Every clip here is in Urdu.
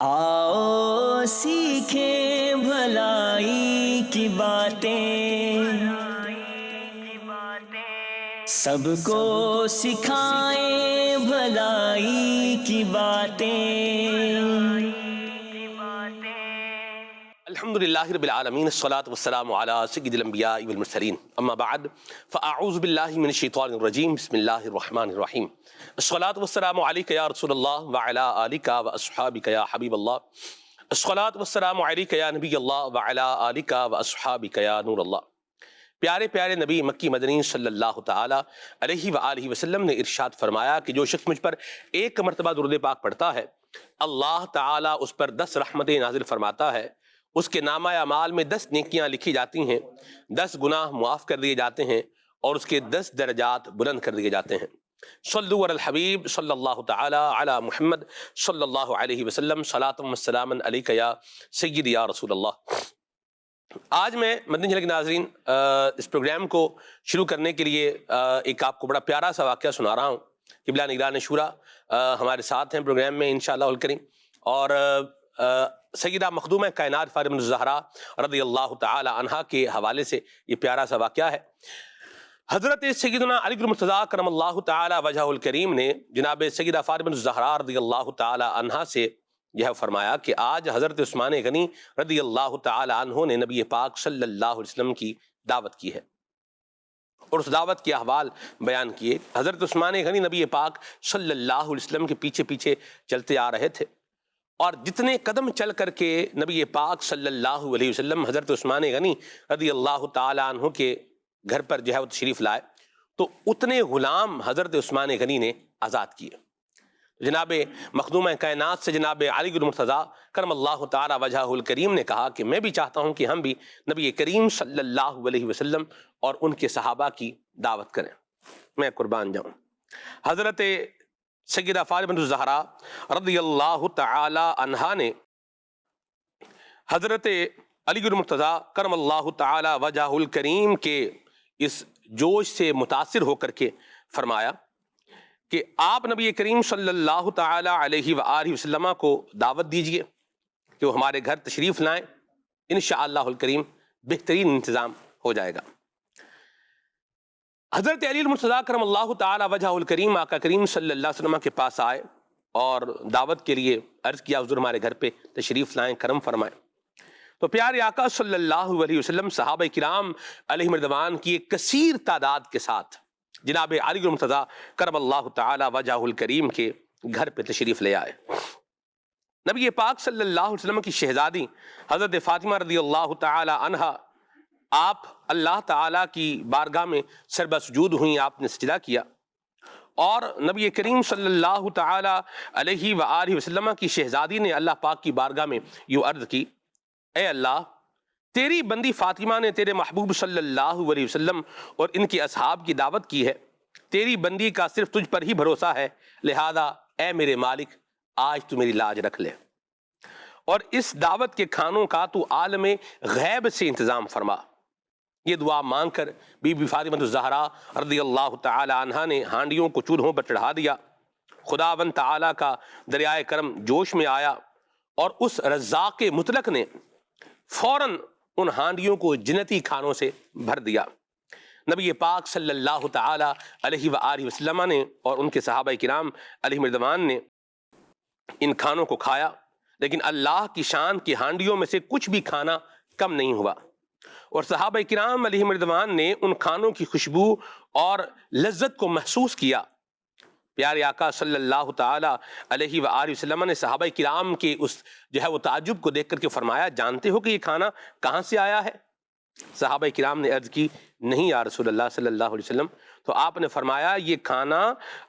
آؤ سیکھیں بھلائی کی باتیں، سب کو سکھائیں بھلائی کی باتیں۔ الحمدللہ رب العالمین، الصلاة والسلام علی سید الانبیاء والمرسلین، اما بعد فاعوذ باللہ من الشیطان الرجیم، بسم اللہ الرحمن الرحیم۔ الصلاة والسلام علیک یا رسول اللہ وعلی آلک واصحابک یا حبیب اللہ، الصلاة والسلام علیک یا نبی اللہ وعلی آلک واصحابک یا نور اللہ۔ پیارے پیارے نبی مکی مدنی صلی اللہ تعالی علیہ وآلہ وسلم نے ارشاد فرمایا کہ جو شخص مجھ پر ایک مرتبہ درود پاک پڑھتا ہے، اللہ تعالی اس پر 10 رحمتیں نازل فرماتا ہے، اس کے نامہ اعمال میں 10 نیکیاں لکھی جاتی ہیں، 10 گناہ معاف کر دیے جاتے ہیں، اور اس کے 10 درجات بلند کر دیے جاتے ہیں۔ صلو علی الحبیب صلی اللہ تعالی علی محمد صلی اللہ علیہ وسلم، صلاۃ و سلام علیک یا سید یا رسول اللہ۔ آج میں مدنی چینل کے ناظرین اس پروگرام کو شروع کرنے کے لیے ایک آپ کو بڑا پیارا سا واقعہ سنا رہا ہوں۔ قبلہ نگران شورا ہمارے ساتھ ہیں پروگرام میں انشاءاللہ الکریم، اور سیدہ مخدومہ کائنات فاطمہ الزہرا رضی اللہ تعالی عنہا کے حوالے سے یہ پیارا سا واقعہ ہے۔ حضرت سیدنا علی المرتضیٰ کرم اللہ تعالی وجہہ الکریم نے جناب سیدہ فاطمہ الزہرا رضی اللہ تعالی عنہا سے یہ فرمایا کہ آج حضرت عثمان غنی رضی اللہ تعالی عنہ نے نبی پاک صلی اللہ علیہ وسلم کی دعوت کی ہے، اور اس دعوت کے احوال بیان کیے۔ حضرت عثمان غنی نبی پاک صلی اللہ علیہ وسلم کے پیچھے پیچھے چلتے آ رہے تھے، اور جتنے قدم چل کر کے نبی پاک صلی اللہ علیہ وسلم حضرت عثمان غنی رضی اللہ تعالی عنہ کے گھر پر جو ہے وہ تشریف لائے، تو اتنے غلام حضرت عثمان غنی نے آزاد کیے۔ جناب مخدومہ کائنات سے جناب علی المرتضیٰ کرم اللہ تعالی وجہہ الکریم نے کہا کہ میں بھی چاہتا ہوں کہ ہم بھی نبی کریم صلی اللہ علیہ وسلم اور ان کے صحابہ کی دعوت کریں، میں قربان جاؤں۔ حضرت سیدہ فاطمہ الزہرا رضی اللہ تعالی عنہا نے حضرت علی المرتضیٰ کرم اللہ تعالی وجہہ الکریم کے اس جوش سے متاثر ہو کر کے فرمایا کہ آپ نبی کریم صلی اللہ تعالی علیہ وآلہ وسلم کو دعوت دیجئے کہ وہ ہمارے گھر تشریف لائیں، انشاءاللہ الکریم بہترین انتظام ہو جائے گا۔ حضرت علی المرتضیٰ کرم اللہ تعالی وجہہ الکریم آقا کریم صلی اللہ علیہ وسلم کے پاس آئے اور دعوت کے لیے عرض کیا حضور ہمارے گھر پہ تشریف لائیں، کرم فرمائیں۔ تو پیارے آقا صلی اللہ علیہ وسلم صحابہ کرام علیہ رضوان کی ایک کثیر تعداد کے ساتھ جناب علی المرتضیٰ کرم اللہ تعالی وجہہ الکریم کے گھر پہ تشریف لے آئے۔ نبی پاک صلی اللہ علیہ وسلم کی شہزادی حضرت فاطمہ رضی اللہ تعالی عنہا، آپ اللہ تعالیٰ کی بارگاہ میں سربہ سجود ہوئیں، آپ نے سجدہ کیا، اور نبی کریم صلی اللہ تعالی علیہ وآلہ وسلم کی شہزادی نے اللہ پاک کی بارگاہ میں یوں عرض کی، اے اللہ، تیری بندی فاطمہ نے تیرے محبوب صلی اللہ علیہ وسلم اور ان کے اصحاب کی دعوت کی ہے، تیری بندی کا صرف تجھ پر ہی بھروسہ ہے، لہذا اے میرے مالک آج تو میری لاج رکھ لے، اور اس دعوت کے کھانوں کا تو عالم غیب سے انتظام فرما۔ یہ دعا مانگ کر بی بی فاطمہ الزہرا رضی اللہ تعالی عنہا نے ہانڈیوں کو چولہوں پر چڑھا دیا۔ خداوند تعالیٰ کا دریائے کرم جوش میں آیا، اور اس رزاق مطلق نے فوراً ان ہانڈیوں کو جنتی کھانوں سے بھر دیا۔ نبی پاک صلی اللہ تعالی علیہ وآلہ وسلم نے اور ان کے صحابہ کرام علیہ رضوان نے ان کھانوں کو کھایا، لیکن اللہ کی شان کی ہانڈیوں میں سے کچھ بھی کھانا کم نہیں ہوا، اور صحابہ کرام علیہ رضوان نے ان کھانوں کی خوشبو اور لذت کو محسوس کیا۔ پیارے آقا صلی اللہ تعالی علیہ وآلہ وسلم نے صحابہ کرام کے اس جو ہے وہ تعجب کو دیکھ کر کے فرمایا، جانتے ہو کہ یہ کھانا کہاں سے آیا ہے؟ صحابہ کرام نے عرض کی، نہیں یا رسول اللہ صلی اللہ علیہ وسلم۔ تو آپ نے فرمایا، یہ کھانا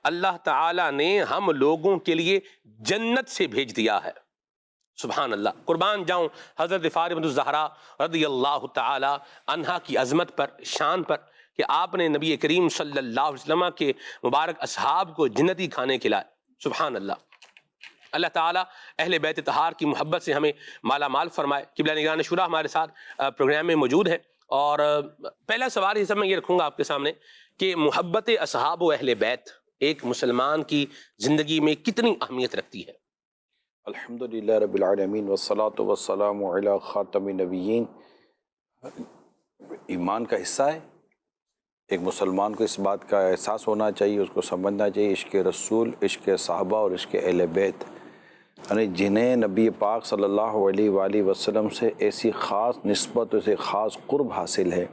اللہ تعالی نے ہم لوگوں کے لیے جنت سے بھیج دیا ہے۔ سبحان اللہ، قربان جاؤں حضرت فاطمہ الزہرا رضی اللہ تعالی عنہا کی عظمت پر، شان پر، کہ آپ نے نبی کریم صلی اللہ علیہ وسلم کے مبارک اصحاب کو جنتی کھانے کھلائے۔ سبحان اللہ۔ اللہ تعالیٰ اہل بیت طہار کی محبت سے ہمیں مالا مال فرمائے۔ قبلہ نگران شورا ہمارے ساتھ پروگرام میں موجود ہے، اور پہلا سوال اس میں یہ رکھوں گا آپ کے سامنے کہ محبت اصحاب و اہل بیت ایک مسلمان کی زندگی میں کتنی اہمیت رکھتی ہے؟ الحمدللہ رب العالمین والصلاة والسلام علی خاتم النبیین۔ ایمان کا حصہ ہے، ایک مسلمان کو اس بات کا احساس ہونا چاہیے، اس کو سمجھنا چاہیے عشق رسول، عشق صحابہ اور عشق اہل بیت، یعنی جنہیں نبی پاک صلی اللہ علیہ وآلہ وسلم سے ایسی خاص نسبت، ایسے خاص قرب حاصل ہے،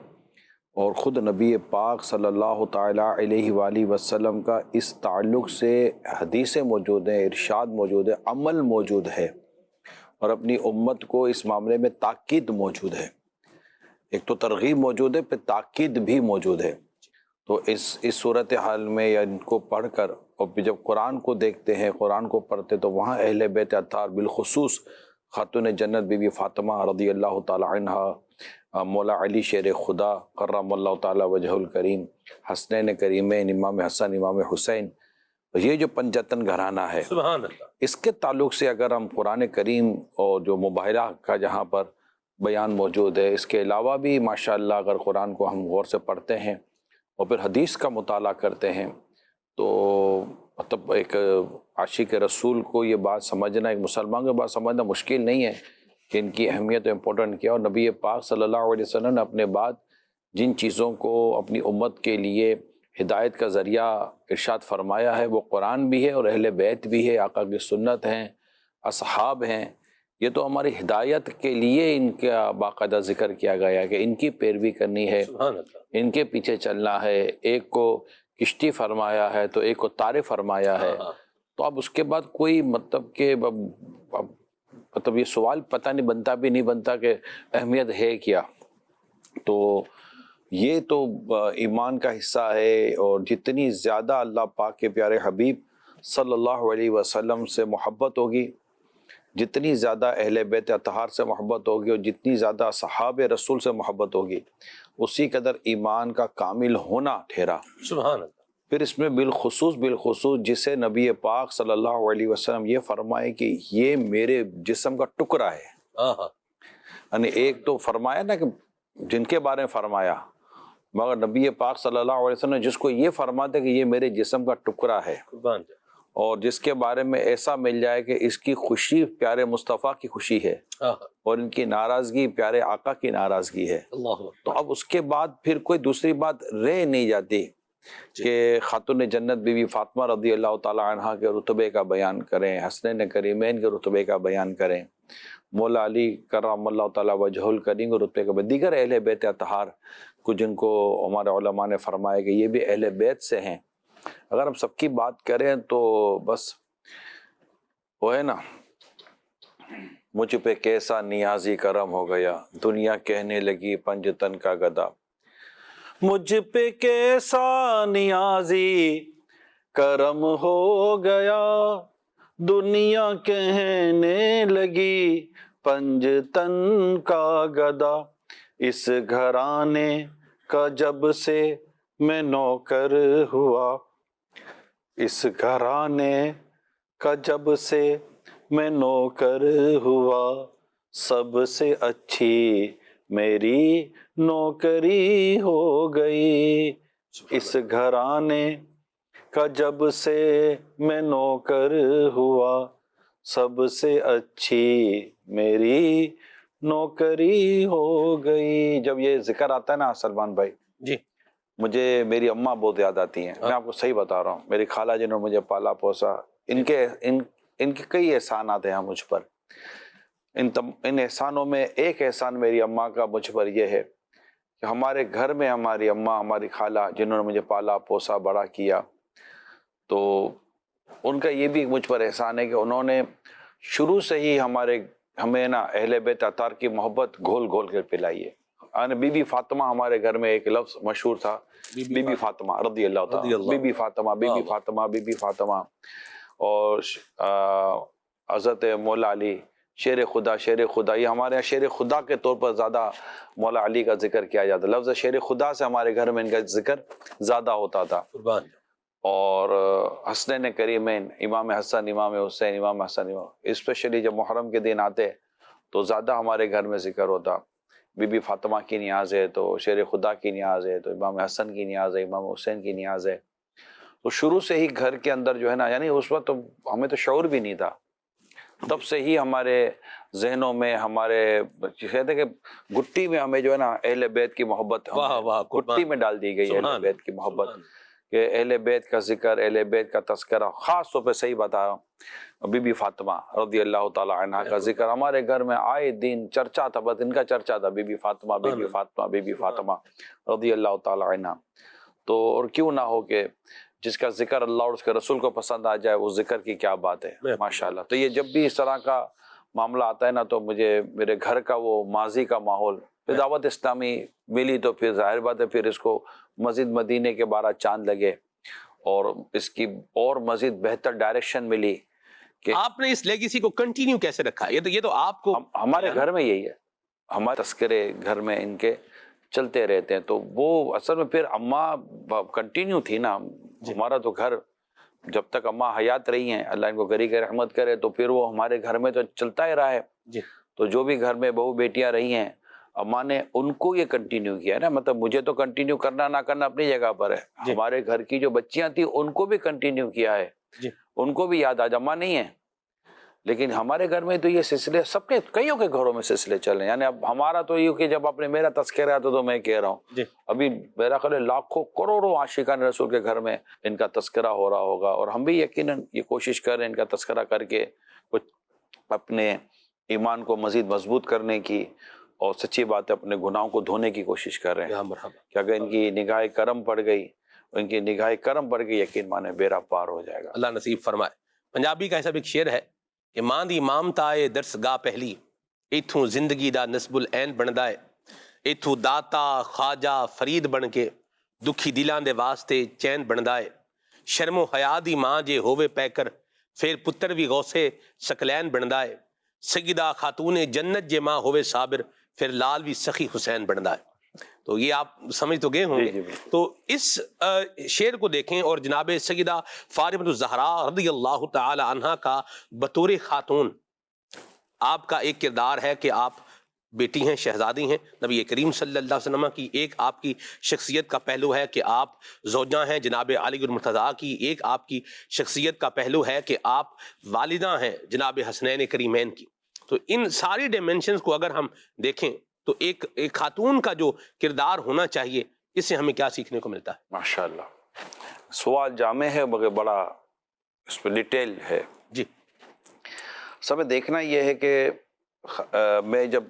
اور خود نبی پاک صلی اللہ تعالیٰ علیہ وآلہ وسلم کا اس تعلق سے حدیثیں موجود ہیں، ارشاد موجود ہے، عمل موجود ہے، اور اپنی امت کو اس معاملے میں تاکید موجود ہے۔ ایک تو ترغیب موجود ہے، پھر تاکید بھی موجود ہے۔ تو اس صورتحال میں یا ان کو پڑھ کر، اور پھر جب قرآن کو دیکھتے ہیں، قرآن کو پڑھتے تو وہاں اہل بیت اطہار، بالخصوص خاتون جنت بی بی فاطمہ رضی اللہ تعالی عنہا، مولا علی شیر خدا کرم اللہ تعالی وجہ الکریم، حسنین کریمین، امام حسن امام حسین، یہ جو پنجتن گھرانہ ہے، سبحان اللہ۔ اس کے تعلق سے اگر ہم قرآن کریم اور جو مباہرہ کا جہاں پر بیان موجود ہے، اس کے علاوہ بھی ماشاءاللہ اگر قرآن کو ہم غور سے پڑھتے ہیں اور پھر حدیث کا مطالعہ کرتے ہیں تو مطلب ایک عاشق رسول کو یہ بات سمجھنا، ایک مسلمان کو بات سمجھنا مشکل نہیں ہے کہ ان کی اہمیت و امپورٹنٹ کیا، اور نبی پاک صلی اللہ علیہ وسلم نے اپنے بعد جن چیزوں کو اپنی امت کے لیے ہدایت کا ذریعہ ارشاد فرمایا ہے، وہ قرآن بھی ہے اور اہل بیت بھی ہے، آقا کی سنت ہیں، اصحاب ہیں۔ یہ تو ہماری ہدایت کے لیے ان کا باقاعدہ ذکر کیا گیا ہے کہ ان کی پیروی کرنی ہے، سبحان اللہ۔ ان کے پیچھے چلنا ہے۔ ایک کو کشتی فرمایا ہے تو ایک کو تارے فرمایا ہے، تو اب اس کے بعد کوئی مطلب کہ مطلب یہ سوال پتہ نہیں بنتا بھی نہیں بنتا کہ اہمیت ہے کیا۔ تو یہ تو ایمان کا حصہ ہے، اور جتنی زیادہ اللہ پاک کے پیارے حبیب صلی اللہ علیہ وسلم سے محبت ہوگی، جتنی زیادہ اہل بیت اطہار سے محبت ہوگی، اور جتنی زیادہ صحاب رسول سے محبت ہوگی، اسی قدر ایمان کا کامل ہونا ٹھہرا۔ سبحان اللہ۔ پھر اس میں بالخصوص جسے نبی پاک صلی اللہ علیہ وسلم یہ فرمائے کہ یہ میرے جسم کا ٹکڑا ہے، یعنی ایک تو فرمایا نا کہ جن کے بارے میں فرمایا، مگر نبی پاک صلی اللہ علیہ وسلم نے جس کو یہ فرماتے کہ یہ میرے جسم کا ٹکڑا ہے، اور جس کے بارے میں ایسا مل جائے کہ اس کی خوشی پیارے مصطفیٰ کی خوشی ہے اور ان کی ناراضگی پیارے آقا کی ناراضگی ہے، تو اب اس کے بعد پھر کوئی دوسری بات رہ نہیں جاتی کہ خاتون جنت بی بی فاطمہ رضی اللہ تعالی عنہ کے رتبے کا بیان کریں، حسنین کریمین کے رتبے کا بیان کریں، مولا علی کرم اللہ تعالی وجہ الکریم کے رتبے کا، دیگر اہل بیت اطہار کو جن کو ہمارے علماء نے فرمایا کہ یہ بھی اہل بیت سے ہیں۔ اگر ہم سب کی بات کریں تو بس وہ ہے نا، مجھ پہ کیسا نیازی کرم ہو گیا، دنیا کہنے لگی پنجتن کا گدا، مجھ پہ کیسا نیازی کرم ہو گیا، دنیا کہنے لگی پنجتن کا گدا، اس گھرانے کا جب سے میں نوکر ہوا، اس گھرانے کا جب سے میں نوکر ہوا، سب سے اچھی میری نوکری ہو گئی، اس گھرانے کا جب سے میں نوکر ہوا، سب سے اچھی میری نوکری ہو گئی۔ جب یہ ذکر آتا ہے نا سلمان بھائی جی، مجھے میری اماں بہت یاد آتی ہیں۔ میں آپ کو صحیح بتا رہا ہوں، میری خالہ جنہوں نے مجھے پالا پوسا، ان کے کئی احسانات ہیں مجھ پر۔ ان احسانوں میں ایک احسان میری اماں کا مجھ پر یہ ہے کہ ہمارے گھر میں ہماری اماں، ہماری خالہ جنہوں نے مجھے پالا پوسا بڑا کیا، تو ان کا یہ بھی مجھ پر احسان ہے کہ انہوں نے شروع سے ہی ہمیں نا اہل بیت اطہار کی محبت گھول گھول کر پلائی ہے۔ بی بی فاطمہ ہمارے گھر میں ایک لفظ مشہور تھا، بی بی فاطمہ رضی اللہ تعالیٰ، بی بی فاطمہ، بی بی فاطمہ، بی بی فاطمہ، اور حضرت مولا علی شیر خدا، شیر خدا، یہ ہمارے یہاں شیر خدا کے طور پر زیادہ مولا علی کا ذکر کیا جاتا ہے۔ لفظ شیر خدا سے ہمارے گھر میں ان کا ذکر زیادہ ہوتا تھا۔ اور حسنین کریمین، امام حسن، امام حسین، امام حسن، اسپیشلی جب محرم کے دن آتے تو زیادہ ہمارے گھر میں ذکر ہوتا۔ بی بی فاطمہ کی نیاز ہے تو شیر خدا کی نیاز ہے، تو امام حسن کی نیاز ہے، امام حسین کی نیاز ہے۔ تو شروع سے ہی گھر کے اندر جو ہے نا، یعنی اس وقت تو ہمیں تو شعور بھی نہیں تھا، تب سے ہی ہمارے ذہنوں میں ہمارے کہتے ہیں کہ گٹی میں ہمیں جو ہے نا اہل بیت کی محبت گٹی میں ڈال دی گئی ہے اہل بیت کی محبت، کہ اہل بیت کا ذکر، اہل بیت کا تذکرہ، خاص طور پہ صحیح بتا رہا ہوں بی بی فاطمہ رضی اللہ تعالی عنہا کا ذکر ہمارے گھر میں آئے دن چرچا تھا، بس ان کا چرچا تھا، بی بی فاطمہ بی بی فاطمہ بی بی فاطمہ رضی اللہ تعالی عنہا۔ تو اور کیوں نہ ہو کہ جس کا ذکر اللہ اور اس کے رسول کو پسند آ جائے، اس ذکر کی کیا بات ہے ماشاءاللہ۔ تو یہ جب بھی اس طرح کا معاملہ آتا ہے نا تو مجھے میرے گھر کا وہ ماضی کا ماحول، پھر دعوت اسلامی ملی تو پھر ظاہر بات ہے پھر اس کو مزید مدینے کے 12 چاند لگے اور اس کی اور مزید بہتر ڈائریکشن ملی کہ آپ نے اس لیگیسی کو کنٹینیو کیسے رکھا؟ یہ تو آپ کو ہمارے گھر میں یہی ہے، ہمارے تذکرے گھر میں ان کے چلتے رہتے ہیں۔ تو وہ اصل میں پھر اماں کنٹینیو تھی نا، ہمارا تو گھر جب تک اماں حیات رہی ہیں، اللہ ان کو گری کے رحمت کرے، تو پھر وہ ہمارے گھر میں تو چلتا ہی رہا ہے۔ تو جو بھی گھر میں بہو بیٹیاں رہی ہیں، اماں نے ان کو یہ کنٹینیو کیا ہے نا، مطلب مجھے تو کنٹینیو کرنا نہ کرنا اپنی جگہ پر ہے، ہمارے گھر کی جو بچیاں تھیں ان کو بھی کنٹینیو کیا ہے، ان کو بھی یاد آج اماں نہیں ہے، لیکن ہمارے گھر میں تو یہ سلسلے سب کے کئیوں کے گھروں میں سلسلے چل رہے ہیں۔ یعنی اب ہمارا تو یہ کہ جب آپ نے میرا تذکرہ آتا تو میں کہہ رہا ہوں ابھی میرا خیال ہے لاکھوں کروڑوں عاشقان رسول کے گھر میں ان کا تذکرہ ہو رہا ہوگا، اور ہم بھی یقیناً یہ کوشش کر رہے ہیں ان کا تذکرہ کر کے کچھ اپنے ایمان کو مزید مضبوط کرنے کی، اور سچی بات ہے اپنے گناہوں کو دھونے کی کوشش کر رہے ہیں کہ اگر ان کی نگاہ کرم پڑ گئی، ان کی نگاہ کرم پڑ گئی، یقین مانے بیڑا پار ہو جائے گا۔ اللہ نصیب فرمائے۔ پنجابی کا ایسا بھی ایک شعر ہے کہ ماں دی مامتا اے درس گاہ پہلی، ایتھوں زندگی دا نسب العین بندا ہے، ایتھوں داتا خواجہ فرید بن کے دکھی دلاں دے واسطے چین بندا ہے، شرم و حیا دی ماں جے ہووے پیکر پھر پتر بھی غوثے ثقلین بندا ہے، سیدہ خاتون جنت جے ماں ہووے صابر پھر لال بھی سخی حسین بندا ہے۔ تو یہ آپ سمجھ تو گئے ہوں گے۔ تو اس شعر کو دیکھیں اور جناب سیدہ فاطمہ الزہراء رضی اللہ تعالی عنہا کا بطور خاتون آپ کا ایک کردار ہے کہ آپ بیٹی ہیں، شہزادی ہیں نبی کریم صلی اللہ علیہ وسلم کی، ایک آپ کی شخصیت کا پہلو ہے کہ آپ زوجہ ہیں جناب علی المرتضیٰ کی، ایک آپ کی شخصیت کا پہلو ہے کہ آپ والدہ ہیں جناب حسنین کریمین کی۔ تو ان ساری ڈائمینشنز کو اگر ہم دیکھیں تو ایک خاتون کا جو کردار ہونا چاہیے، اس سے ہمیں کیا سیکھنے کو ملتا ہے؟ ماشاءاللہ سوال جامع ہے مگر بڑا اس پہ ڈیٹیل ہے۔ جی سب دیکھنا یہ ہے کہ میں جب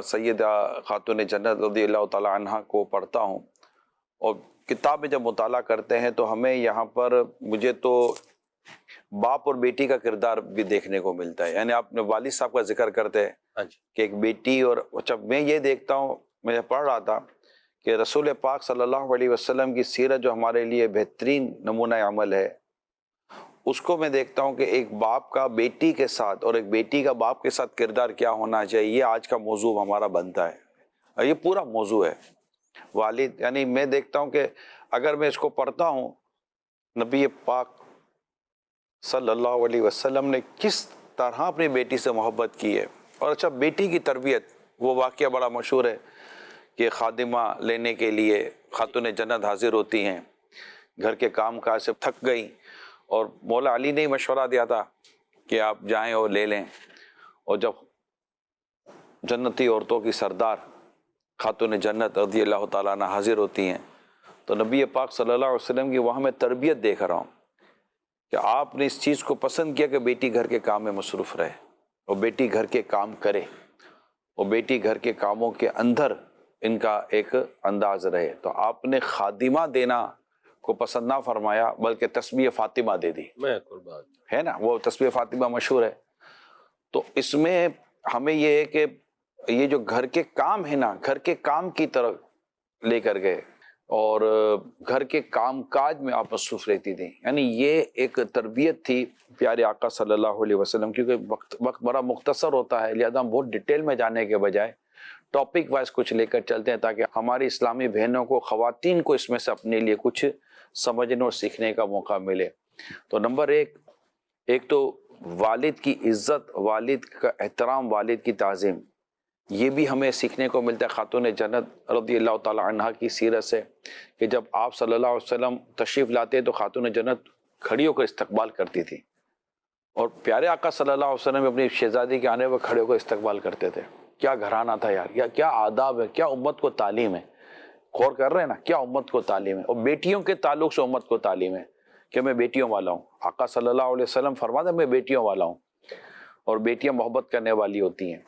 سیدہ خاتون جنت رضی اللہ تعالی عنہ کو پڑھتا ہوں اور کتاب میں جب مطالعہ کرتے ہیں تو ہمیں یہاں پر مجھے تو باپ اور بیٹی کا کردار بھی دیکھنے کو ملتا ہے۔ یعنی آپ نے والد صاحب کا ذکر کرتے ہیں کہ ایک بیٹی، اور جب میں یہ دیکھتا ہوں، میں پڑھ رہا تھا کہ رسول پاک صلی اللہ علیہ وسلم کی سیرت جو ہمارے لیے بہترین نمونہ عمل ہے، اس کو میں دیکھتا ہوں کہ ایک باپ کا بیٹی کے ساتھ اور ایک بیٹی کا باپ کے ساتھ کردار کیا ہونا چاہیے، یہ آج کا موضوع ہمارا بنتا ہے، اور یہ پورا موضوع ہے والد۔ یعنی میں دیکھتا ہوں کہ اگر میں اس کو پڑھتا ہوں، نبی پاک صلی اللہ علیہ وسلم نے کس طرح اپنی بیٹی سے محبت کی ہے۔ اور اچھا بیٹی کی تربیت، وہ واقعہ بڑا مشہور ہے کہ خادمہ لینے کے لیے خاتون جنت حاضر ہوتی ہیں، گھر کے کام کاج سے تھک گئی، اور مولا علی نے ہی مشورہ دیا تھا کہ آپ جائیں اور لے لیں، اور جب جنتی عورتوں کی سردار خاتون جنت رضی اللہ تعالیٰ عنہ حاضر ہوتی ہیں تو نبی پاک صلی اللہ علیہ وسلم کی وہاں میں تربیت دیکھ رہا ہوں کہ آپ نے اس چیز کو پسند کیا کہ بیٹی گھر کے کام میں مصروف رہے، اور بیٹی گھر کے کام کرے، اور بیٹی گھر کے کاموں کے اندر ان کا ایک انداز رہے۔ تو آپ نے خادمہ دینا کو پسند نہ فرمایا بلکہ تسبیح فاطمہ دے دی، ہے نا، وہ تسبیح فاطمہ مشہور ہے۔ تو اس میں ہمیں یہ ہے کہ یہ جو گھر کے کام ہے نا، گھر کے کام کی طرف لے کر گئے، اور گھر کے کام کاج میں آپ مصروف رہتی تھی۔ یعنی یہ ایک تربیت تھی پیارے آقا صلی اللہ علیہ وسلم، کیونکہ وقت بڑا مختصر ہوتا ہے، لہذا ہم بہت ڈیٹیل میں جانے کے بجائے ٹاپک وائز کچھ لے کر چلتے ہیں تاکہ ہماری اسلامی بہنوں کو، خواتین کو اس میں سے اپنے لیے کچھ سمجھنے اور سیکھنے کا موقع ملے۔ تو نمبر ایک تو والد کی عزت، والد کا احترام، والد کی تعظیم، یہ بھی ہمیں سیکھنے کو ملتا ہے خاتون جنت رضی اللہ تعالی عنہ کی سیرت سے، کہ جب آپ صلی اللہ علیہ وسلم تشریف لاتے تو خاتون جنت کھڑی ہو کر استقبال کرتی تھی، اور پیارے آقا صلی اللہ علیہ وسلم اپنی شہزادی کے آنے پر کھڑے ہو کر استقبال کرتے تھے. کیا گھرانہ تھا یار, یا کیا آداب ہے, کیا امت کو تعلیم ہے. غور کر رہے ہیں نا, کیا امت کو تعلیم ہے. اور بیٹیوں کے تعلق سے امت کو تعلیم ہے کہ میں بیٹیوں والا ہوں. آقا صلی اللہ علیہ وسلم فرماتے ہیں میں بیٹیوں والا ہوں, اور بیٹیاں محبت کرنے والی ہوتی ہیں.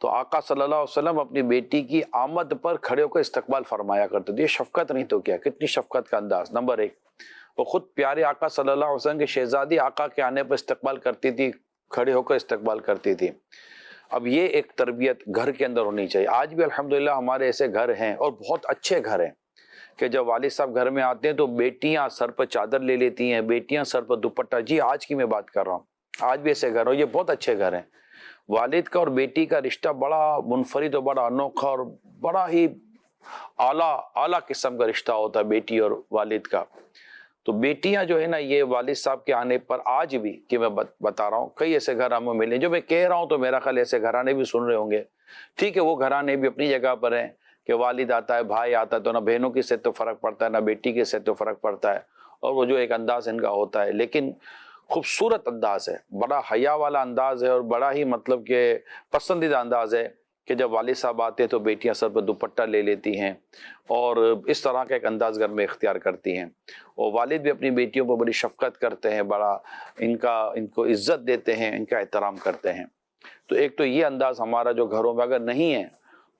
تو آقا صلی اللہ علیہ وسلم اپنی بیٹی کی آمد پر کھڑے ہو کر استقبال فرمایا کرتے تھے. یہ شفقت نہیں تو کیا, کتنی شفقت کا انداز. نمبر 1, وہ خود پیارے آقا صلی اللہ علیہ وسلم کے شہزادی آقا کے آنے پر استقبال کرتی تھی, کھڑے ہو کر استقبال کرتی تھی. اب یہ ایک تربیت گھر کے اندر ہونی چاہیے. آج بھی الحمدللہ ہمارے ایسے گھر ہیں, اور بہت اچھے گھر ہیں, کہ جب والد صاحب گھر میں آتے ہیں تو بیٹیاں سر پر چادر لے لیتی ہیں, بیٹیاں سر پر دوپٹہ. جی آج کی میں بات کر رہا ہوں, آج بھی ایسے گھر ہو, یہ بہت اچھے گھر ہیں. والد کا اور بیٹی کا رشتہ بڑا منفرد اور بڑا انوکھا اور بڑا ہی اعلیٰ قسم کا رشتہ ہوتا ہے بیٹی اور والد کا. تو بیٹیاں جو ہے نا, یہ والد صاحب کے آنے پر آج بھی, کہ میں بتا رہا ہوں, کئی ایسے گھر ہمیں ملے. جو میں کہہ رہا ہوں تو میرا خیال ایسے گھرانے بھی سن رہے ہوں گے. ٹھیک ہے, وہ گھرانے بھی اپنی جگہ پر ہیں کہ والد آتا ہے, بھائی آتا ہے, تو نہ بہنوں کی صحت تو فرق پڑتا ہے, نہ بیٹی کی صحت تو فرق پڑتا ہے, اور وہ جو ایک انداز ان کا ہوتا ہے, لیکن خوبصورت انداز ہے, بڑا حیا والا انداز ہے, اور بڑا ہی مطلب کہ پسندیدہ انداز ہے کہ جب والد صاحب آتے ہیں تو بیٹیاں سر پر دوپٹہ لے لیتی ہیں, اور اس طرح کا ایک انداز گھر میں اختیار کرتی ہیں. اور والد بھی اپنی بیٹیوں پر بڑی شفقت کرتے ہیں, بڑا ان کو عزت دیتے ہیں, ان کا احترام کرتے ہیں. تو ایک تو یہ انداز ہمارا جو گھروں میں اگر نہیں ہے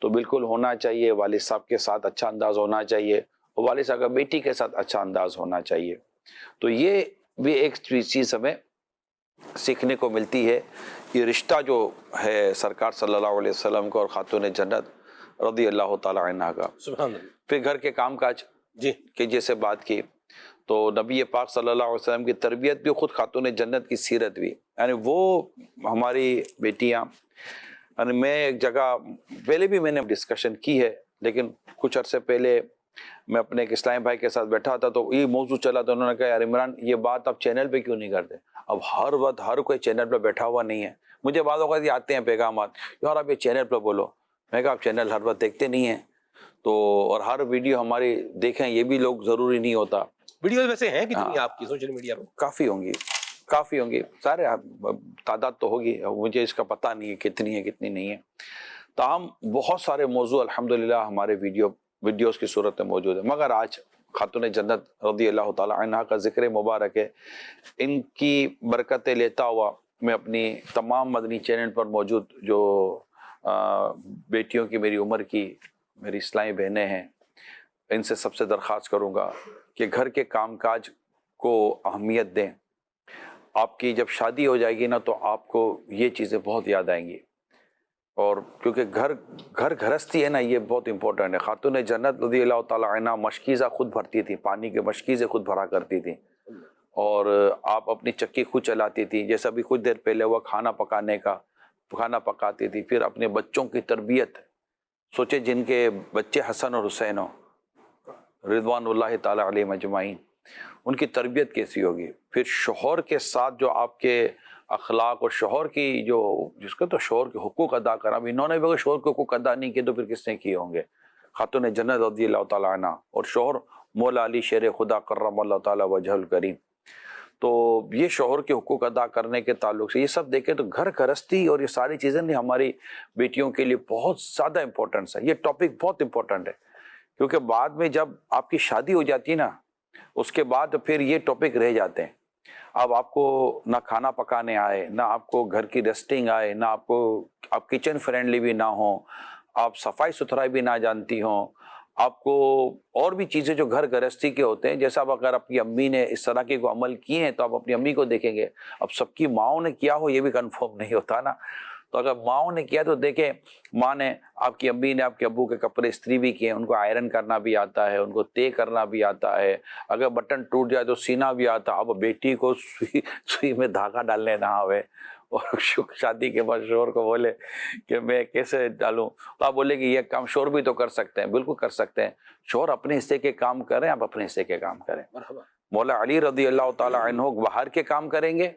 تو بالکل ہونا چاہیے. والد صاحب کے ساتھ اچھا انداز ہونا چاہیے, اور والد صاحب کا بیٹی کے ساتھ اچھا انداز ہونا چاہیے. تو یہ بھی ایک چیز ہمیں سیکھنے کو ملتی ہے. یہ رشتہ جو ہے سرکار صلی اللہ علیہ وسلم کا اور خاتون جنت رضی اللہ تعالی عنہ کا. سبحان اللہ. پھر گھر کے کام کاج جی کی جیسے بات کی, تو نبی پاک صلی اللہ علیہ وسلم کی تربیت بھی, خود خاتون جنت کی سیرت بھی, یعنی وہ ہماری بیٹیاں, یعنی میں ایک جگہ پہلے بھی میں نے ڈسکشن کی ہے, لیکن کچھ عرصے پہلے میں اپنے ایک اسلام بھائی کے ساتھ بیٹھا تھا, تو یہ موضوع چلا, تو انہوں نے کہا یار عمران یہ بات آپ چینل پہ کیوں نہیں کرتے. اب ہر وقت ہر کوئی چینل پہ بیٹھا ہوا نہیں ہے. مجھے بعض اوقات یہ آتے ہیں پیغامات, یار آپ یہ چینل پہ بولو. میں کہا آپ چینل ہر وقت دیکھتے نہیں ہیں, تو اور ہر ویڈیو ہماری دیکھیں یہ بھی لوگ ضروری نہیں ہوتا. ویڈیوز ویسے ہیں کتنی آپ کی سوشل میڈیا پہ؟ کافی ہوں گی سارے, تعداد تو ہوگی, مجھے اس کا پتہ نہیں ہے کتنی نہیں ہے. تاہم بہت سارے موضوع الحمدللہ ہمارے ویڈیوز کی صورت میں موجود ہے. مگر آج خاتون جنت رضی اللہ تعالی عنہ کا ذکر مبارک ہے. ان کی برکتیں لیتا ہوا میں اپنی تمام مدنی چینل پر موجود جو بیٹیوں کی میری عمر کی میری اسلامی بہنیں ہیں, ان سے سب سے درخواست کروں گا کہ گھر کے کام کاج کو اہمیت دیں. آپ کی جب شادی ہو جائے گی نا, تو آپ کو یہ چیزیں بہت یاد آئیں گی. اور کیونکہ گھر گھرستی ہے نا, یہ بہت امپورٹنٹ ہے. خاتون جنت رضی اللہ تعالی عنہ مشکیزہ خود بھرتی تھی, پانی کے مشکیزیں خود بھرا کرتی تھی, اور آپ اپنی چکی خود چلاتی تھی. جیسا بھی کچھ دیر پہلے ہوا کھانا پکاتی تھی. پھر اپنے بچوں کی تربیت, سوچے جن کے بچے حسن اور حسین ہو رضوان اللہ تعالی علیہم اجمعین, ان کی تربیت کیسی ہوگی. پھر شوہر کے ساتھ جو آپ کے اخلاق, اور شوہر کی جو جس کو تو شوہر کے حقوق ادا کرنا, اب انہوں نے بھی اگر شوہر کے حقوق ادا نہیں کیے تو پھر کس نے کیے ہوں گے. خاتون جنت رضی اللہ تعالیٰ عنہ, اور شوہر مولا علی شیر خدا کرم اللہ تعالیٰ وجہ الکریم. تو یہ شوہر کے حقوق ادا کرنے کے تعلق سے یہ سب دیکھیں تو گھر گھرستی اور یہ ساری چیزیں نہیں ہماری بیٹیوں کے لیے بہت زیادہ امپورٹنس ہے. یہ ٹاپک بہت امپورٹنٹ ہے, کیونکہ بعد میں جب آپ کی شادی ہو جاتی ہے نا, اس کے بعد پھر یہ ٹاپک رہ جاتے ہیں. اب آپ کو نہ کھانا پکانے آئے, نہ آپ کو گھر کی ڈسٹنگ آئے, نہ آپ کچن فرینڈلی بھی نہ ہوں, آپ صفائی ستھرائی بھی نہ جانتی ہوں, آپ کو اور بھی چیزیں جو گھر گرہستی کے ہوتے ہیں, جیسا اب اگر آپ کی امی نے اس طرح کے کو عمل کیے ہیں تو آپ اپنی امی کو دیکھیں گے. اب سب کی ماؤں نے کیا ہو یہ بھی کنفرم نہیں ہوتا نا, تو اگر ماؤں نے کیا تو دیکھیں, ماں نے, آپ کی امی نے آپ کے ابو کے کپڑے استری بھی کیے, ان کو آئرن کرنا بھی آتا ہے, ان کو طے کرنا بھی آتا ہے, اگر بٹن ٹوٹ جائے تو سینا بھی آتا. اب بیٹی کو سوئی میں دھاگا ڈالنے نہ آوے, اور شادی کے بعد شوہر کو بولے کہ میں کیسے ڈالوں, تو آپ بولے کہ یہ کام شوہر بھی تو کر سکتے ہیں. بالکل کر سکتے ہیں, شوہر اپنے حصے کے کام کریں, آپ اپنے حصے کے کام کریں. مولا علی رضی اللہ تعالیٰ عنہ باہر کے کام کریں گے,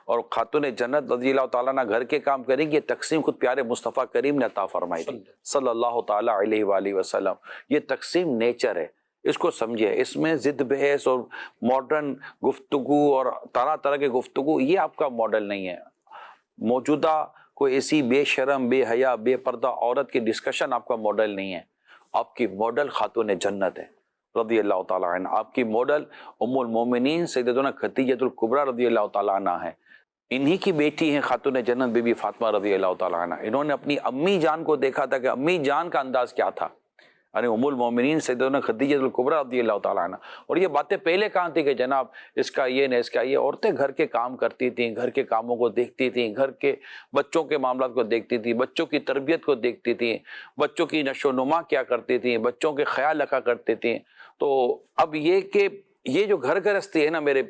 اور خاتون جنت رضی اللہ تعالیٰ عنہ گھر کے کام کریں گے. یہ تقسیم خود پیارے مصطفیٰ کریم نے عطا فرمائی تھی صلی اللہ تعالیٰ علیہ وآلہ وسلم. یہ تقسیم نیچر ہے اس کو سمجھے. اس میں ضد بحث اور ماڈرن گفتگو اور طرح طرح کے گفتگو یہ آپ کا ماڈل نہیں ہے. موجودہ کوئی ایسی بے شرم بے حیا بے پردہ عورت کی ڈسکشن آپ کا ماڈل نہیں ہے. آپ کی ماڈل خاتون جنت ہے رضی اللہ تعالیٰ عنہ. آپ کی ماڈل ام المومنین سیدتنا خدیجہ الکبریٰ رضی اللہ تعالیٰ عنہ ہے. انہی کی بیٹی ہیں خاتون جنت بی بی فاطمہ رضی اللہ تعالیٰ عنہ. انہوں نے اپنی امی جان کو دیکھا تھا کہ امی جان کا انداز کیا تھا. یعنی ام المومنین سیدتنا خدیجہ الکبریٰ رضی اللہ تعالیٰ عنہ. اور یہ باتیں پہلے کہاں تھی کہ جناب اس کا یہ نہیں اس کا یہ. عورتیں گھر کے کام کرتی تھیں, گھر کے کاموں کو دیکھتی تھیں, گھر کے بچوں کے معاملات کو دیکھتی تھیں, بچوں کی تربیت کو دیکھتی تھیں, بچوں کی نشو و نما کیا کرتی تھیں, بچوں کے خیال رکھا کرتی تھیں. تو اب یہ کہ یہ جو گھر گرہستی ہے نا میرے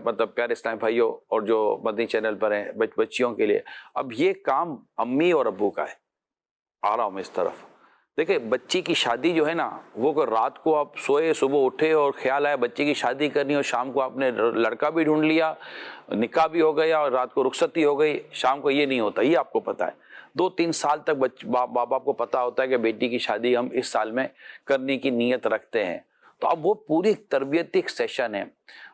مطلب پیارے اسلام بھائیوں اور جو مدنی چینل پر ہیں بچیوں کے لیے, اب یہ کام امی اور ابو کا ہے. آ رہا ہوں میں اس طرف. دیکھیں بچی کی شادی جو ہے نا وہ رات کو آپ سوئے صبح اٹھے اور خیال آیا بچی کی شادی کرنی اور شام کو آپ نے لڑکا بھی ڈھونڈ لیا, نکاح بھی ہو گیا اور رات کو رخصتی ہو گئی, شام کو یہ نہیں ہوتا. یہ آپ کو پتا ہے 2-3 سال تک باپ باپ کو پتا ہوتا ہے کہ بیٹی کی شادی ہم اس سال میں کرنے کی نیت رکھتے ہیں. تو اب وہ پوری تربیتی ایک سیشن ہے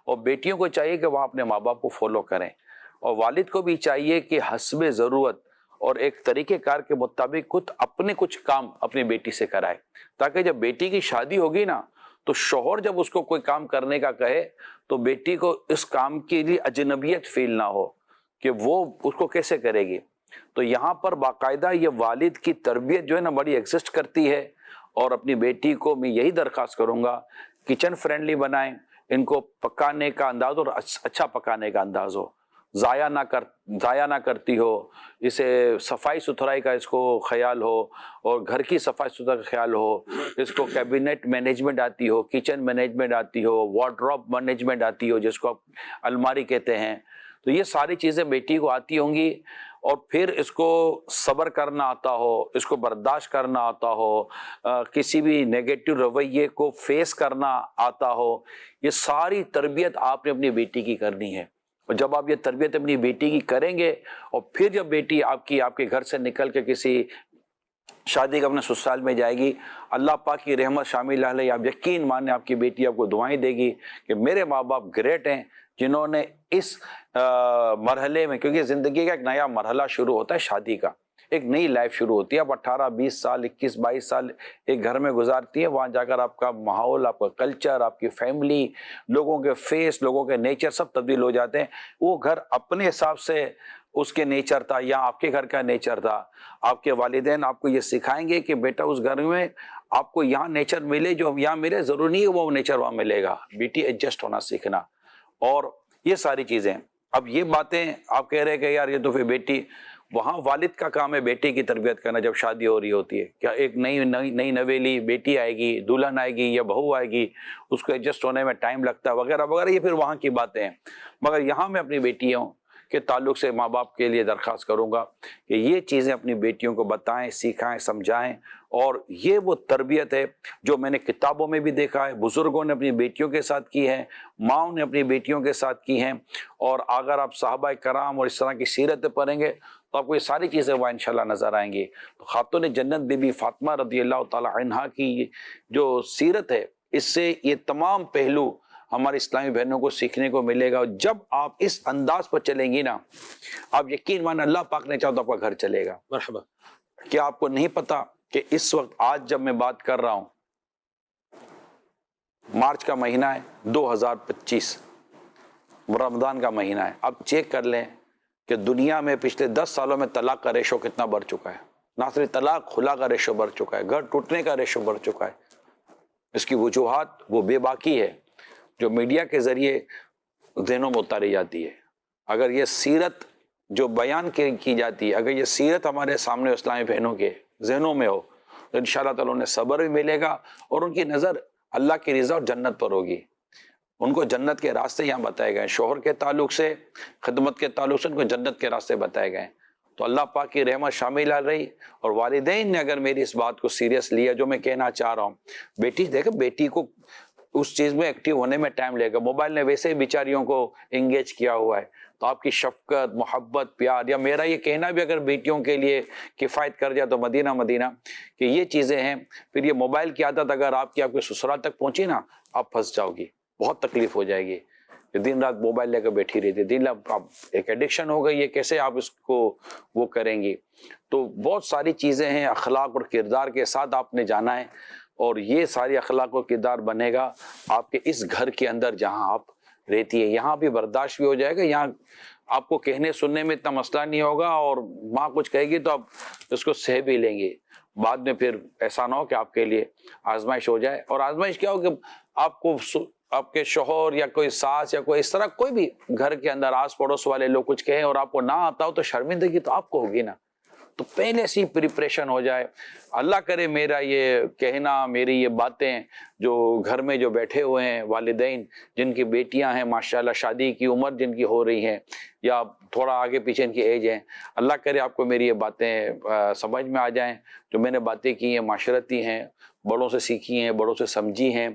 اور بیٹیوں کو چاہیے کہ وہ اپنے ماں باپ کو فالو کریں اور والد کو بھی چاہیے کہ حسب ضرورت اور ایک طریقہ کار کے مطابق کچھ کام اپنی بیٹی سے کرائے, تاکہ جب بیٹی کی شادی ہوگی نا تو شوہر جب اس کو کوئی کام کرنے کا کہے تو بیٹی کو اس کام کے لیے اجنبیت فیل نہ ہو کہ وہ اس کو کیسے کرے گی. تو یہاں پر باقاعدہ یہ والد کی تربیت جو ہے نا بڑی ایگزسٹ کرتی ہے. اور اپنی بیٹی کو میں یہی درخواست کروں گا کچن فرینڈلی بنائیں, ان کو پکانے کا انداز اور اچھا پکانے کا انداز ہو, ضائع نہ کرتی ہو, اسے صفائی ستھرائی کا اس کو خیال ہو اور گھر کی صفائی ستھرائی کا خیال ہو, اس کو کیبنٹ مینجمنٹ آتی ہو, کچن مینجمنٹ آتی ہو, وارڈروب مینجمنٹ آتی ہو جس کو آپ الماری کہتے ہیں. تو یہ ساری چیزیں بیٹی کو آتی ہوں گی اور پھر اس کو صبر کرنا آتا ہو, اس کو برداشت کرنا آتا ہو, کسی بھی نیگیٹو رویے کو فیس کرنا آتا ہو. یہ ساری تربیت آپ نے اپنی بیٹی کی کرنی ہے. اور جب آپ یہ تربیت اپنی بیٹی کی کریں گے اور پھر جب بیٹی آپ کے گھر سے نکل کے کسی شادی کا اپنے سسرال میں جائے گی, اللہ پاک کی رحمت شامل علیہ, آپ یقین مانیں آپ کی بیٹی آپ کو دعائیں دے گی کہ میرے ماں باپ گریٹ ہیں جنہوں نے اس مرحلے میں, کیونکہ زندگی کا ایک نیا مرحلہ شروع ہوتا ہے شادی کا, ایک نئی لائف شروع ہوتی ہے. آپ 18-20 سال 21-22 سال ایک گھر میں گزارتی ہیں, وہاں جا کر آپ کا ماحول, آپ کا کلچر, آپ کی فیملی, لوگوں کے فیس, لوگوں کے نیچر سب تبدیل ہو جاتے ہیں. وہ گھر اپنے حساب سے اس کے نیچر تھا یا آپ کے گھر کا نیچر تھا. آپ کے والدین آپ کو یہ سکھائیں گے کہ بیٹا اس گھر میں آپ کو یہاں نیچر ملے جو یہاں ملے, ضروری نہیں ہے وہ نیچر وہاں ملے گا. بیٹی ایڈجسٹ ہونا سیکھنا اور یہ ساری چیزیں. اب یہ باتیں آپ کہہ رہے ہیں کہ یار یہ تو پھر بیٹی, وہاں والد کا کام ہے بیٹی کی تربیت کرنا. جب شادی ہو رہی ہوتی ہے, کیا ایک نئی نویلی بیٹی آئے گی, دلہن آئے گی یا بہو آئے گی, اس کو ایڈجسٹ ہونے میں ٹائم لگتا ہے وغیرہ وغیرہ, یہ پھر وہاں کی باتیں ہیں. مگر یہاں میں اپنی بیٹیوں کے تعلق سے ماں باپ کے لیے درخواست کروں گا کہ یہ چیزیں اپنی بیٹیوں کو بتائیں, سکھائیں, سمجھائیں. اور یہ وہ تربیت ہے جو میں نے کتابوں میں بھی دیکھا ہے, بزرگوں نے اپنی بیٹیوں کے ساتھ کی ہے, ماؤں نے اپنی بیٹیوں کے ساتھ کی ہیں. اور اگر آپ صحابہ کرام اور اس طرح کی سیرتیں پڑھیں گے تو آپ کو یہ ساری چیزیں وہاں انشاءاللہ نظر آئیں گی. تو خاتون جنت بی بی فاطمہ رضی اللہ تعالی عنہا کی جو سیرت ہے, اس سے یہ تمام پہلو ہمارے اسلامی بہنوں کو سیکھنے کو ملے گا. اور جب آپ اس انداز پر چلیں گی نا, آپ یقین مانیں اللہ پاک نے چاہا تو آپ کا گھر چلے گا. مرحبا. کیا آپ کو نہیں پتا کہ اس وقت آج جب میں بات کر رہا ہوں, مارچ کا مہینہ ہے 2025, رمضان کا مہینہ ہے. آپ چیک کر لیں کہ دنیا میں پچھلے 10 سالوں میں طلاق کا ریشو کتنا بڑھ چکا ہے. نہ صرف طلاق, خلا کا ریشو بڑھ چکا ہے, گھر ٹوٹنے کا ریشو بڑھ چکا ہے. اس کی وجوہات وہ بے باکی ہے جو میڈیا کے ذریعے ذہنوں میں اتاری جاتی ہے. اگر یہ سیرت جو بیان کی جاتی ہے, اگر یہ سیرت ہمارے سامنے اسلامی بہنوں کے ذہنوں میں ہو تو انشاءاللہ تعالیٰ انہیں صبر بھی ملے گا اور ان کی نظر اللہ کی رضا اور جنت پر ہوگی. ان کو جنت کے راستے یہاں بتائے گئے, شوہر کے تعلق سے, خدمت کے تعلق سے ان کو جنت کے راستے بتائے گئے. تو اللہ پاک کی رحمت شامل آ رہی. اور والدین نے اگر میری اس بات کو سیریس لیا جو میں کہنا چاہ رہا ہوں, بیٹی دیکھیں بیٹی کو اس چیز میں ایکٹیو ہونے میں ٹائم لے گا. موبائل نے ویسے ہی بیچاریوں کو انگیج کیا ہوا ہے, تو آپ کی شفقت، محبت، پیار، یا میرا یہ کہنا بھی اگر بیٹیوں کے لیے کفایت کر جائے تو مدینہ مدینہ کہ یہ چیزیں ہیں. پھر یہ موبائل کی عادت اگر آپ کے سسرال تک پہنچی نا، آپ پھنس جاؤ گی، بہت تکلیف ہو جائے گی. دن رات موبائل لے کر بیٹھی رہتی ہے، دن رات ایک ایڈکشن ہو گئی ہے، کیسے آپ اس کو وہ کریں گی. تو بہت ساری چیزیں ہیں، اخلاق اور کردار کے ساتھ آپ نے جانا ہے، اور یہ ساری اخلاق اور کردار بنے گا آپ کے اس گھر کے اندر جہاں آپ رہتی ہے. یہاں بھی برداشت بھی ہو جائے گا، یہاں آپ کو کہنے سننے میں اتنا مسئلہ نہیں ہوگا، اور ماں کچھ کہے گی تو آپ اس کو سہ بھی لیں گے. بعد میں پھر ایسا نہ ہو کہ آپ کے لیے آزمائش ہو جائے. اور آزمائش کیا ہو کہ آپ کو آپ کے شوہر یا کوئی ساس یا کوئی اس طرح کوئی بھی گھر کے اندر آس پڑوس والے لوگ کچھ کہیں اور آپ کو نہ آتا ہو تو شرمندگی تو آپ کو ہوگی نا. تو پہلے سے ہی پریپریشن ہو جائے. اللہ کرے میرا یہ کہنا، میری یہ باتیں جو گھر میں جو بیٹھے ہوئے ہیں والدین جن کی بیٹیاں ہیں ماشاءاللہ، شادی کی عمر جن کی ہو رہی ہیں یا تھوڑا آگے پیچھے ان کی ایج ہے، اللہ کرے آپ کو میری یہ باتیں سمجھ میں آ جائیں. جو میں نے باتیں کی ہیں معاشرتی ہیں، بڑوں سے سیکھی ہیں، بڑوں سے سمجھی ہیں،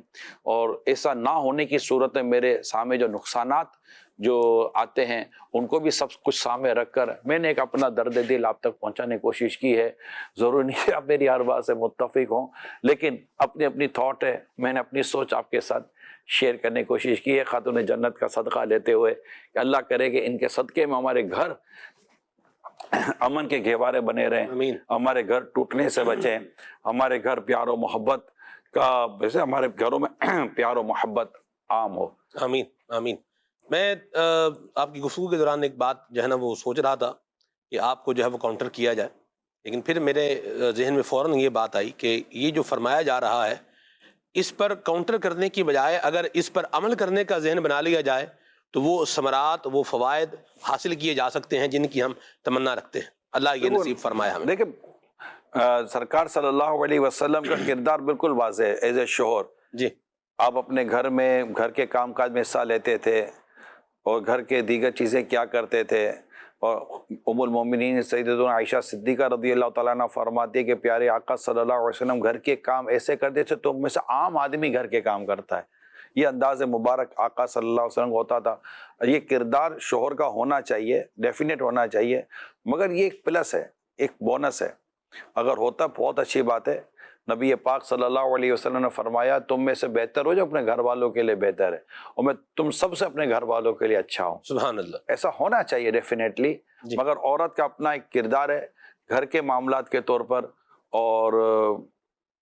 اور ایسا نہ ہونے کی صورت میں میرے سامنے جو نقصانات جو آتے ہیں ان کو بھی سب کچھ سامنے رکھ کر میں نے ایک اپنا درد دل آپ تک پہنچانے کی کوشش کی ہے. ضرور نہیں کہ آپ میری ہر بات سے متفق ہوں، لیکن اپنی اپنی تھاٹ ہے، میں نے اپنی سوچ آپ کے ساتھ شیئر کرنے کی کوشش کی ہے. خاتون جنت کا صدقہ لیتے ہوئے کہ اللہ کرے کہ ان کے صدقے میں ہمارے گھر امن کے گہوارے بنے رہیں، ہمارے گھر ٹوٹنے سے بچیں، ہمارے گھر پیار و محبت کا، ویسے ہمارے گھروں میں پیار و محبت عام ہو. آمین آمین. میں آپ کی گفتگو کے دوران ایک بات جو ہے نا وہ سوچ رہا تھا کہ آپ کو جو ہے وہ کاؤنٹر کیا جائے، لیکن پھر میرے ذہن میں فوراً یہ بات آئی کہ یہ جو فرمایا جا رہا ہے اس پر کاؤنٹر کرنے کی بجائے اگر اس پر عمل کرنے کا ذہن بنا لیا جائے تو وہ ثمرات، وہ فوائد حاصل کیے جا سکتے ہیں جن کی ہم تمنا رکھتے ہیں. اللہ یہ نصیب فرمایا ہمیں. دیکھیں سرکار صلی اللہ علیہ وسلم کا کردار بالکل واضح ہے. ایز اے شوہر جی، آپ اپنے گھر میں گھر کے کام کاج میں حصہ لیتے تھے اور گھر کے دیگر چیزیں کیا کرتے تھے. اور ام المومنین سیدتنا عائشہ صدیقہ رضی اللہ تعالیٰ عنہ فرماتی ہے کہ پیارے آقا صلی اللہ علیہ وسلم گھر کے کام ایسے کرتے تھے تو میں سے عام آدمی گھر کے کام کرتا ہے. یہ انداز مبارک آقا صلی اللہ علیہ وسلم ہوتا تھا. یہ کردار شوہر کا ہونا چاہیے، ڈیفینیٹ ہونا چاہیے، مگر یہ ایک پلس ہے، ایک بونس ہے. اگر ہوتا بہت اچھی بات ہے. نبی پاک صلی اللہ علیہ وسلم نے فرمایا تم میں سے بہتر ہو جو اپنے گھر والوں کے لیے بہتر ہے، اور میں تم سب سے اپنے گھر والوں کے لیے اچھا ہوں. سبحان اللہ. ایسا ہونا چاہیے ڈیفینیٹلی. مگر عورت کا اپنا ایک کردار ہے گھر کے معاملات کے طور پر، اور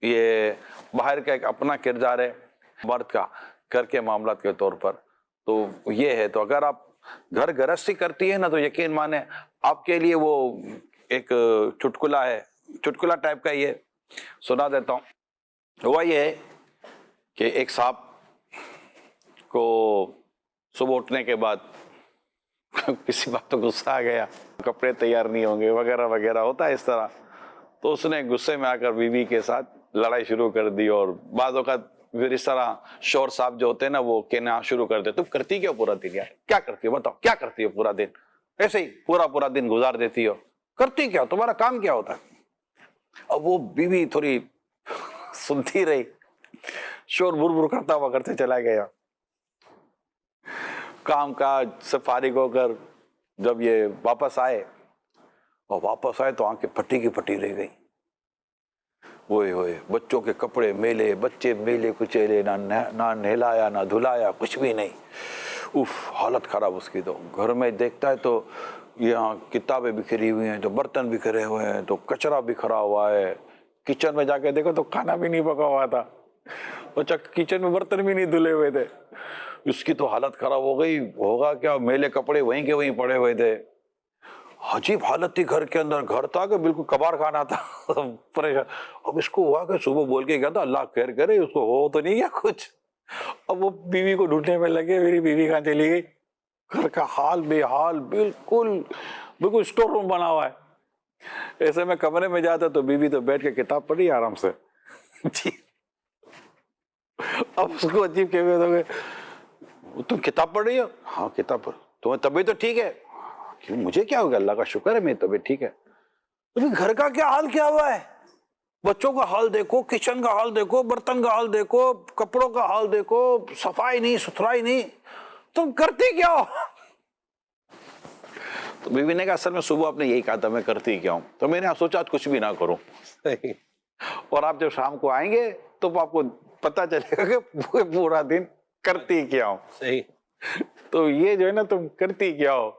یہ باہر کا ایک اپنا کردار ہے مرد کا گھر کے معاملات کے طور پر. تو یہ ہے، تو اگر آپ گھر گرہستی کرتی ہے نا تو یقین مانے آپ کے لیے وہ ایک چٹکلا ہے، چٹکلا ٹائپ کا. یہ سنا دیتا ہوں. ہوا یہ ہے کہ ایک صاحب کو صبح اٹھنے کے بعد کسی بات تو غصہ آ گیا، کپڑے تیار نہیں ہوں گے وغیرہ وغیرہ، ہوتا ہے اس طرح. تو اس نے غصے میں آ کر بیوی کے ساتھ لڑائی شروع کر دی. اور بعض اوقات پھر اس طرح شوہر صاحب جو ہوتے ہیں نا وہ کہنا شروع کر دے تم کرتی کیا پورا دن، یار کیا کرتی ہو بتاؤ، کیا کرتی ہو پورا دن، ایسے ہی پورا دن گزار دیتی ہو، کرتی کیا، تمہارا کام کیا ہوتا ہے. اب وہ بیوی تھوڑی سنتی رہی، شور بر کرتا ہوا کرتے چلا گیا. کام کاج سے فارغ ہو کر جب یہ واپس آئے تو آنکھیں پھٹی کی پھٹی رہ گئی. ہوئے ہوئے بچوں کے کپڑے میلے، بچے میلے کچیلے، نہ نہلایا نہ دھلایا، کچھ بھی نہیں. حالت خراب اس کی. تو گھر میں دیکھتا ہے تو یہاں کتابیں بکھری ہوئی ہیں، تو برتن بکھرے ہوئے ہیں، تو کچرا بکھرا ہوا ہے. کچن میں جا کے دیکھو تو کھانا بھی نہیں پکا ہوا تھا، کچن میں برتن بھی نہیں دھلے ہوئے تھے. اس کی تو حالت خراب ہو گئی. ہوگا کیا، میلے کپڑے وہیں کے وہیں پڑے ہوئے تھے. عجیب حالت تھی گھر کے اندر. گھر تھا کہ بالکل کباڑ خانہ تھا. پریشان. اب اس کو ہوا کہ صبح بول کے گیا تھا اللہ خیر کرے اس کو ہو تو نہیں گیا کچھ. اب وہ بیوی کو ڈھونڈنے میں لگے، میری بیوی کہاں چلی گئی. گھر کا حال بے حال، بالکل اسٹور روم بنا ہوا ہے. ایسے میں کمرے میں جاتا تو بیوی تو بیٹھ کے کتاب پڑھی آرام سے. جی اب اس کو عجیب کہ تم کتاب پڑھ رہی ہو؟ ہاں کتاب پڑھ. تمہیں طبیعت تو ٹھیک ہے؟ مجھے کیا ہوگا، اللہ کا شکر ہے میری طبیعت ٹھیک ہے. گھر کا کیا حال کیا ہوا ہے، بچوں کا حال دیکھو، کچن کا حال دیکھو، برتن کا حال دیکھو، کپڑوں کا حال دیکھو، صفائی نہیں ستھرائی نہیں، تم کرتی کیا ہو. تو بیوی نے کہا اصل میں صبح آپ نے یہی کہا تھا میں کرتی کیا ہوں, تو میں نے سوچا آج کچھ بھی نہ کروں, اور آپ جب شام کو آئیں گے تو آپ کو پتہ چلے گا کہ پورا دن کرتی کیا ہوں. صحیح. تو یہ جو ہے نا تم کرتی کیا ہو,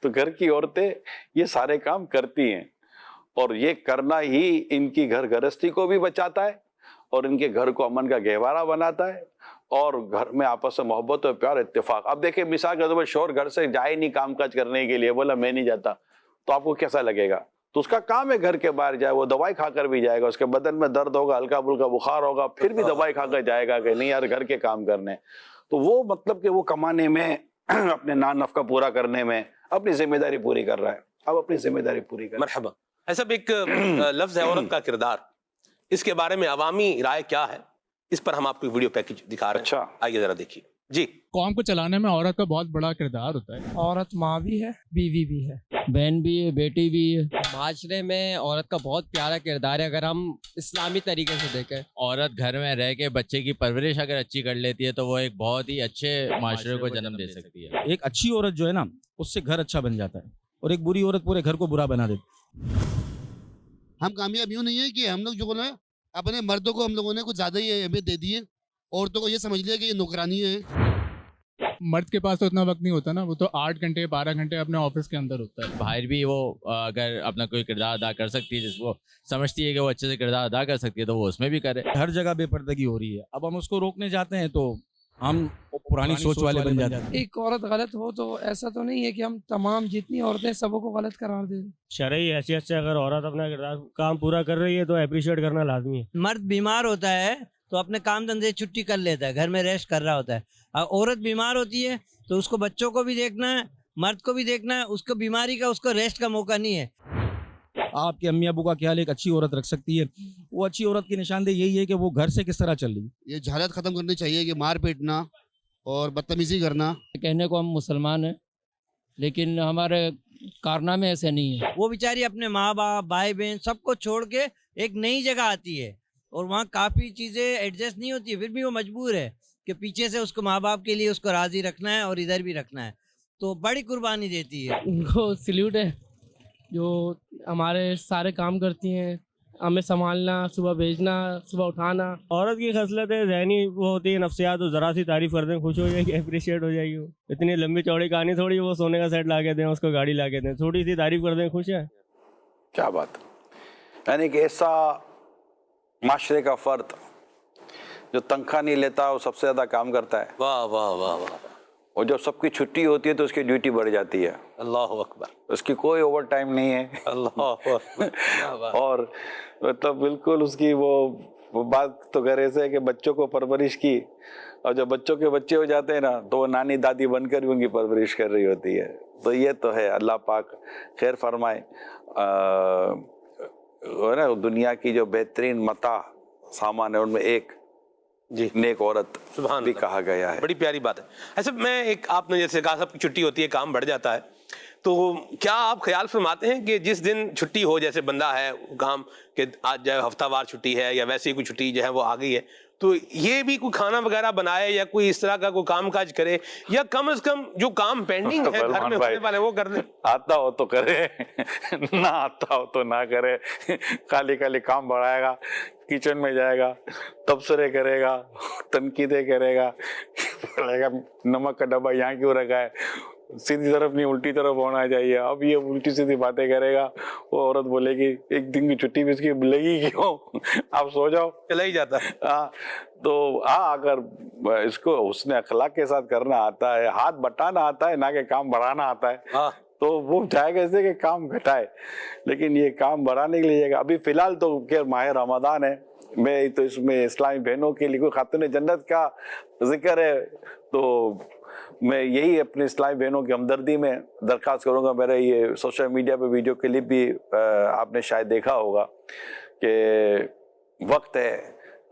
تو گھر کی عورتیں یہ سارے کام کرتی ہیں, اور یہ کرنا ہی ان کی گھر گرہستی کو بھی بچاتا ہے اور ان کے گھر کو امن کا گہوارہ بناتا ہے, اور گھر میں آپس میں محبت اور پیار اتفاق. اب دیکھیں مثال کے طور پر شوہر گھر سے جائے نہیں کام کاج کرنے کے لیے, بولا میں نہیں جاتا, تو آپ کو کیسا لگے گا؟ تو اس کا کام ہے گھر کے باہر جائے, وہ دوائی کھا کر بھی جائے گا, اس کے بدن میں درد ہوگا, ہلکا پھلکا بخار ہوگا, پھر بھی دوائی کھا کر جائے گا کہ نہیں یار گھر کے کام کرنے. تو وہ مطلب کہ وہ کمانے میں, اپنے نان نفقہ پورا کرنے میں اپنی ذمہ داری پوری کر رہا ہے. اب اپنی ذمہ داری پوری کر. مرحبا. ایسا بھی ایک لفظ ہے عورت کا کردار, اس کے بارے میں عوامی رائے کیا ہے, اس پر ہم آپ کو ویڈیو پیکج دکھا رہے ہیں. اچھا آئیے ذرا دیکھیے. جی. قوم کو چلانے میں عورت کا بہت بڑا کردار ہوتا ہے. عورت ماں بھی ہے, بیوی بھی ہے, بہن بھی ہے, بیٹی بھی ہے. معاشرے میں عورت کا بہت پیارا کردار ہے اگر ہم اسلامی طریقے سے دیکھیں. عورت گھر میں رہ کے بچے کی پرورش اگر اچھی کر لیتی ہے تو وہ ایک بہت ہی اچھے معاشرے کو جنم دے سکتی ہے. ایک اچھی عورت جو ہے نا اس سے گھر اچھا بن جاتا ہے, اور ایک بری عورت پورے گھر کو برا بنا دیتی. ہم کامیاب یوں نہیں ہے کہ ہم لوگ جو بولے اپنے مردوں کو ہم لوگوں نے کچھ زیادہ ہی اہمیت دے دی ہے, عورتوں کو یہ سمجھ لیا کہ یہ نوکرانی ہے. مرد کے پاس تو اتنا وقت نہیں ہوتا نا, وہ تو 8 گھنٹے 12 گھنٹے اپنے آفس کے اندر ہوتا ہے. باہر بھی وہ اگر اپنا کوئی کردار ادا کر سکتی ہے, جس کو سمجھتی ہے کہ وہ اچھے سے کردار ادا کر سکتی ہے, تو وہ اس میں بھی کرے. ہر جگہ بے پردگی ہو رہی ہے, اب ہم اس کو روکنے جاتے ہیں تو ہم پرانی سوچ والے بن جاتے ہیں. ایک عورت غلط ہو تو ایسا تو نہیں ہے کہ ہم تمام جتنی عورتیں سبوں کو غلط قرار دیں. شرعی حیثیت سے اگر عورت اپنا کردار کام پورا کر رہی ہے تو اپریشیٹ کرنا لازمی ہے. مرد بیمار ہوتا ہے تو اپنے کام دھندے چھٹی کر لیتا ہے, گھر میں ریسٹ کر رہا ہوتا ہے. عورت بیمار ہوتی ہے تو اس کو بچوں کو بھی دیکھنا ہے, مرد کو بھی دیکھنا ہے, اس کو بیماری کا اس کو ریسٹ کا موقع نہیں ہے. آپ کے امی ابو کا خیال ایک اچھی عورت رکھ سکتی ہے, وہ اچھی عورت کی نشاندہی یہی ہے کہ وہ گھر سے کس طرح چل رہی ہے. یہ جہالت ختم کرنی چاہیے کہ مار پیٹنا اور بدتمیزی کرنا. کہنے کو ہم مسلمان ہیں لیکن ہمارے کارنامے ایسے نہیں ہیں. وہ بیچاری اپنے ماں باپ بھائی بہن سب کو چھوڑ کے ایک نئی جگہ آتی ہے اور وہاں کافی چیزیں ایڈجسٹ نہیں ہوتی, پھر بھی وہ مجبور ہے کہ پیچھے سے اس کو ماں باپ کے لیے اس کو راضی رکھنا ہے اور ادھر بھی رکھنا ہے, تو بڑی قربانی دیتی ہے. ان کو سلیوٹ ہے جو ہمارے سارے کام کرتی ہیں, ہمیں سنبھالنا, صبح بھیجنا, صبح اٹھانا. عورت کی خصلت ذہنی وہ ہوتی ہے نفسیات, تو ذرا سی تعریف کر دیں خوش ہو جائے گی, اپریشیٹ ہو جائے گی. وہ اتنی لمبی چوڑی کہانی تھوڑی, وہ سونے کا سیٹ لا کے دیں, اس کو گاڑی لا کے دیں, تھوڑی سی تعریف کر دیں خوش ہے. کیا بات, یعنی کہ ایسا معاشرے کا فرد جو تنخواہ نہیں لیتا وہ سب سے زیادہ کام کرتا ہے. واہ واہ واہ واہ. اور جب سب کی چھٹی ہوتی ہے تو اس کی ڈیوٹی بڑھ جاتی ہے. اللہ اکبر. اس کی کوئی اوور ٹائم نہیں ہے. اللہ اکبر. اور مطلب بالکل اس کی وہ بات تو گھر ایسے ہے کہ بچوں کو پرورش کی, اور جب بچوں کے بچے ہو جاتے ہیں نا تو وہ نانی دادی بن کر بھی ان کی پرورش کر رہی ہوتی ہے. تو یہ تو ہے, اللہ پاک خیر فرمائے. نا دنیا کی جو بہترین متاع سامان ہے ان میں ایک جی نیک عورت سبحان بھی اللہ. کہا گیا ہے. بڑی پیاری بات ہے. ایسا میں ایک, آپ نے جیسے کہا سب کی چھٹی ہوتی ہے, کام بڑھ جاتا ہے, تو کیا آپ خیال فرماتے ہیں کہ جس دن چھٹی ہو, جیسے بندہ ہے کام کہ آج جو ہے ہفتہ وار چھٹی ہے یا ویسے ہی کوئی چھٹی جو ہے وہ آ گئی ہے, تو یہ بھی کوئی کھانا وغیرہ بنائے یا کوئی اس طرح کا کوئی کام کاج کرے, یا کم از کم جو کام پینڈنگ ہے گھر میں ہونے والے وہ کر دیں. آتا ہو تو کرے, نہ آتا ہو تو نہ کرے. خالی خالی کام بڑھائے گا, کچن میں جائے گا, تبصرے کرے گا, تنقیدیں کرے گا, بولے گا نمک کا ڈبہ یہاں کیوں رکھا ہے, سیدھی طرف نہیں الٹی طرف ہونا چاہیے. اب یہ الٹی سیدھی باتیں کرے گا, وہ عورت بولے گی ایک دن کی چھٹی بھی اس کی لگی کیوں, آپ سو جاؤ, چلا ہی جاتا ہے. تو اگر اس کو حسن اخلاق کے ساتھ کرنا آتا ہے, ہاتھ بٹانا آتا ہے, نہ کہ کام بڑھانا آتا ہے, تو وہ چاہے گا اسے کہ کام گھٹائے, لیکن یہ کام بڑھانے کے لیے جائے گا. ابھی فی الحال تو کہ ماہ رمضان ہے, میں تو اس میں اسلامی بہنوں کے لیے کوئی خاتون جنت کا ذکر ہے, تو میں یہی اپنے اسلامی بہنوں کی ہمدردی میں درخواست کروں گا. میرے یہ سوشل میڈیا پہ ویڈیو کلپ بھی آپ نے شاید دیکھا ہوگا کہ وقت ہے,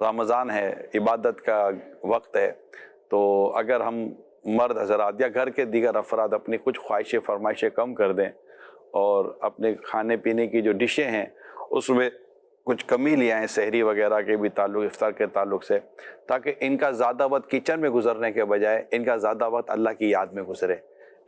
رمضان ہے, عبادت کا وقت ہے, تو اگر ہم مرد حضرات یا گھر کے دیگر افراد اپنی کچھ خواہشیں فرمائشیں کم کر دیں اور اپنے کھانے پینے کی جو ڈشیں ہیں اس میں کچھ کمی لے آئیں, سحری وغیرہ کے بھی تعلق, افطار کے تعلق سے, تاکہ ان کا زیادہ وقت کچن میں گزرنے کے بجائے ان کا زیادہ وقت اللہ کی یاد میں گزرے,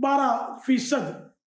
12%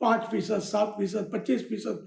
5%, 7%, 25%